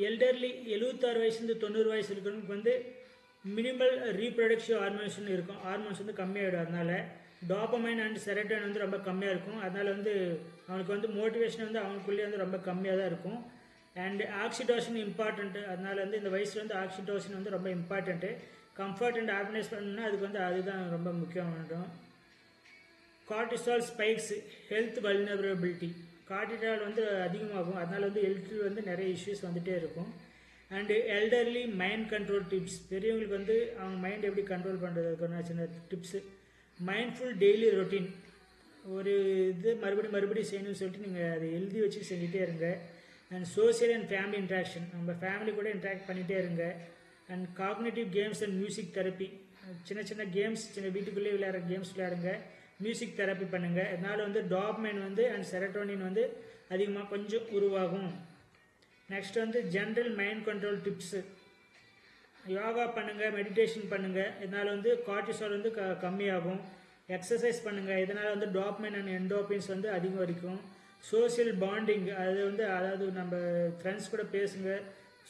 Elderly 76 வயசுலேருந்து 90 வயசு இருக்கிறவங்களுக்கு வந்து மினிமல் ரீப்ரொடக்டிவ் ஹார்மோன்ஸ்னு இருக்கும். ஹார்மோன்ஸ் வந்து கம்மியாகிடும். அதனால் டாப்பமைன் அண்ட் செரட்டோனின் வந்து ரொம்ப கம்மியாக இருக்கும். அதனால் வந்து அவனுக்கு வந்து மோட்டிவேஷன் வந்து அவனுக்குள்ளேயே வந்து ரொம்ப கம்மியாக தான் இருக்கும். And oxytocin important. அதனால் வந்து இந்த வயசில் வந்து ஆக்சிடோசின் வந்து ரொம்ப இம்பார்ட்டண்ட்டு. கம்ஃபர்ட் அண்ட் ஹாப்பினஸ் பண்ணணும்னா அதுக்கு வந்து அதுதான் ரொம்ப முக்கியமானதும். Cortisol spikes health vulnerability. Cortisol வந்து அதிகமாகும். அதனால் வந்து ஹெல்த்தில் வந்து நிறைய இஷ்யூஸ் வந்துகிட்டே இருக்கும். And elderly mind control tips. பெரியவங்களுக்கு வந்து அவங்க மைண்ட் எப்படி கண்ட்ரோல் பண்ணுறதுக்கான சின்ன டிப்ஸு. Mindful daily routine. ஒரு இது மறுபடியும் செய்யணும்னு சொல்லிட்டு நீங்கள் அதை எழுதி வச்சு செஞ்சுட்டே இருங்க. And social and family interaction. நம்ம ஃபேமிலி கூட இன்ட்ராக்ட் பண்ணிகிட்டே இருங்க. And cognitive games and music therapy. சின்ன கேம்ஸ், வீட்டுக்குள்ளேயே விளையாடுற கேம்ஸ் விளையாடுங்க. மியூசிக் தெரப்பி பண்ணுங்கள். இதனால் வந்து டாப்மைன் வந்து அண்ட் செரட்டோனின் வந்து அதிகமாக கொஞ்சம் உருவாகும். நெக்ஸ்ட் வந்து general mind control tips. Yoga பண்ணுங்கள், மெடிடேஷன் பண்ணுங்கள். இதனால் வந்து கார்டிசால் வந்து கம்மியாகும். எக்ஸசைஸ் பண்ணுங்கள். இதனால் வந்து டாப்மைன் அண்ட் என்டோர்பின்ஸ் வந்து அதிகம் வரைக்கும். சோசியல் பாண்டிங், அது வந்து அதாவது நம்ம ஃப்ரெண்ட்ஸ் கூட பேசுங்க,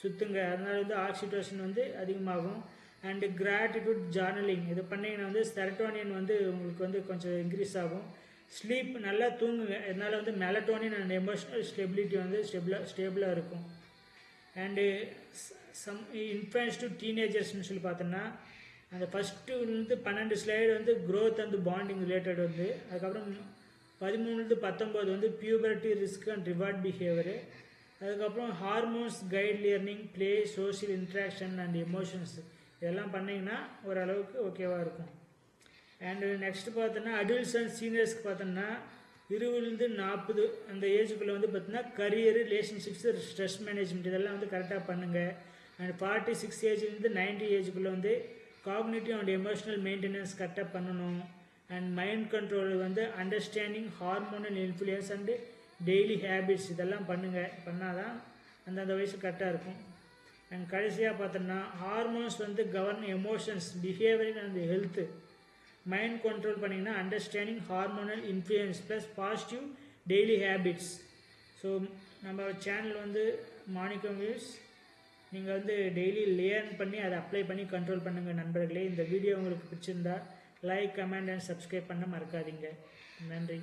சுற்றுங்க. அதனால் வந்து ஆக்சிடோசின் வந்து அதிகமாகும். And gratitude journaling. இது பண்ணிங்கன்னா வந்து செரட்டோனின் வந்து உங்களுக்கு வந்து கொஞ்சம் இன்க்ரீஸ் ஆகும். ஸ்லீப், நல்லா தூங்குங்க. இதனால் வந்து மெலட்டோனின் அண்ட் எமோஷனல் ஸ்டெபிலிட்டி வந்து ஸ்டேபிளாக இருக்கும். அண்டு சம் இன்ஃப்ளூயன்ஸ் டு டீனேஜர்ஸ்னு சொல்லி பார்த்தோன்னா அந்த ஃபஸ்ட்டு வந்து 12 ஸ்லைடு வந்து க்ரோத் அண்ட் பாண்டிங் ரிலேட்டட் வந்து. அதுக்கப்புறம் 13-19 வந்து puberty, risk and reward behaviour. அதுக்கப்புறம் hormones, guide learning, play, social interaction and emotions. இதெல்லாம் பண்ணிங்கன்னா ஓரளவுக்கு ஓகேவாக இருக்கும். அண்டு நெக்ஸ்ட்டு பார்த்தோன்னா அடல்ட்ஸ் அண்ட் சீனியர்ஸ்க்கு பார்த்தோன்னா 20-40 அந்த ஏஜுக்குள்ளே வந்து பார்த்தீங்கன்னா கரியர், ரிலேஷன்ஷிப்ஸு, ஸ்ட்ரெஸ் மேனேஜ்மெண்ட் இதெல்லாம் வந்து கரெக்டாக பண்ணுங்கள். அண்ட் 46 ஏஜ்லேருந்து 90 ஏஜுக்குள்ளே வந்து காக்னிட்டிவ் அண்ட் எமோஷனல் மெயின்டெனன்ஸ் கரெக்டாக பண்ணணும். அண்ட் மைண்ட் கண்ட்ரோல் வந்து understanding hormonal influence and daily habits இதெல்லாம் பண்ணால் தான் அந்தந்த வயசு கரெக்டாக இருக்கும். அண்ட் கடைசியாக பார்த்தோன்னா ஹார்மோன்ஸ் வந்து govern emotions, behaviour and health. Mind control பண்ணிங்கன்னா understanding hormonal influence plus positive daily habits. So நம்ம சேனல் வந்து மாணிக்கம் வியூஸ். நீங்கள் வந்து டெய்லி லேர்ன் பண்ணி அதை அப்ளை பண்ணி கண்ட்ரோல் பண்ணுங்கள் நண்பர்களே. இந்த வீடியோ உங்களுக்கு பிடிச்சிருந்தா லைக், கமெண்ட் அண்ட் சப்ஸ்கிரைப் பண்ண மறக்காதீங்க. நன்றி.